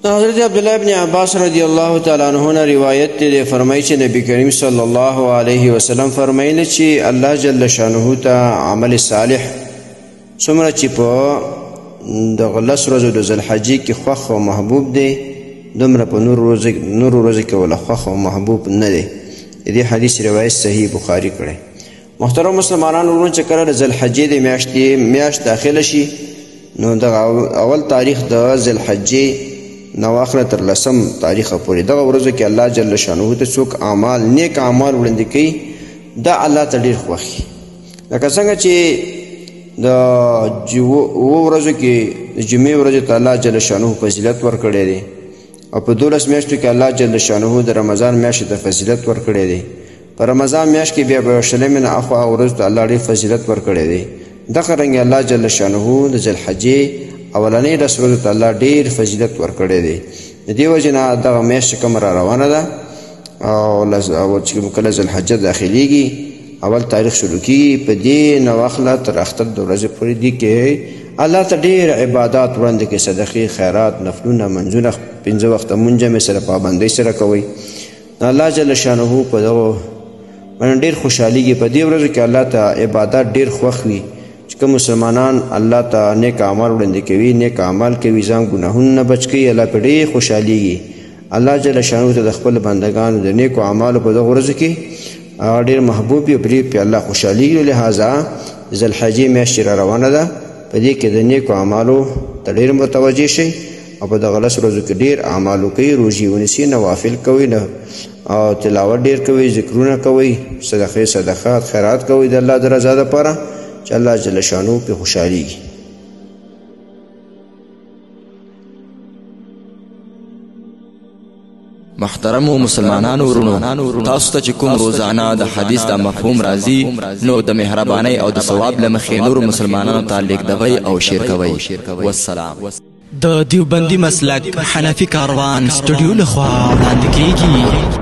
حضرت عبداللہ ابن عباس رضی اللہ تعالیٰ عنہ نے روایت دے فرمائی چې نبی کریم صلی الله علیه وسلم فرمایلی چې الله جل شانه ته عمل صالح څومره چې په دغه لس ورځو د ذوالحجې کې خوښ او محبوب دی دومره په نورو ورځو کې ولا خوښ او محبوب نه دی. د دې حدیث روایت صحیح بخاري کړی. محترم مسلمانانو ورونو چې کله د ذوالحجې د میاشت داخله شي نو دغه اول تاریخ د ذوالحجې نواخله تر لسم تاریخه پورې دغه ورځو کې الله جل شانه ته څوک اعمال نیک اعمال وړاندې کوي دا الله ته ډېر خوښي. لکه څنګه چې د ورځو کې د جمعې ورځې ته الله جل شانه فضیلت ورکړی دی او په 12 میاشتو کې الله جل شانه د رمضان میاشتې ته فضیلت ورکړی دی. په رمضان میاشت کې بیا به شلمې نه اخوا ورځو ته الله ډېر فضیلت ورکړی دی. دغه رنګ الله جل شانه د ذوالحجې اولنې لس ورځو ته الله ډېر فضیلت ورکړی دی. د دې وجې نه دغه میاشت کومه را روانه ده او چې کله ذوالحجه داخلیږي اول تاریخ شروع کېږي په دې نواخله تر اختر د ورځې پورې دي کې الله ته ډېر عبادات وړاندې کوي، صدقې، خیرات، نفلونه، منځونه 5 وخته مونځ جمع سره پابندۍ سره کوئ. الله جل شانه په دغو باندې ډېر خوشحالیږي. په دې ورځو کې الله ته عبادات ډېر خوښ وي چې کوم مسلمانان الله ته نیک اعمال وړاندې کوي، نیک اعمال کوي، ځان ګناهونو نه بچ کوي، الله په ډېر خوشحالیږي. الله جل شانه ته د خپل بندګانو د نیکو اعمالو په دغو ورځو کې ډېر محبوب وي، پرې الله خوشحالیږي. لهذا ذوالحجې میاشت را روانه ده، په دې کې د نیکو اعمالو ته ډېر متوجه شئ او په دغه لس ورځو کې ډېر اعمال وکړئ، روژې ونیسئ، نوافل کوئ او تلاوت ډېر کوئ، ذکرونه کوئ، صدقې، صدقات، خیرات کوئ د الله د رضا دپاره چې الله جل شانه پې خوشحالیږي. محترمو مسلمانانو ورونو، تاسو ته چې کوم روزانه د حدیث دا مفهوم راځي نو د مهربانۍ او د ثواب له مخې نورو مسلمانانو ته لیږدوئ او شیر کوئ. والسلام. د دیوبندي مسلک حنفي کاروان سټوډیو لخوا وړاندې کیږي.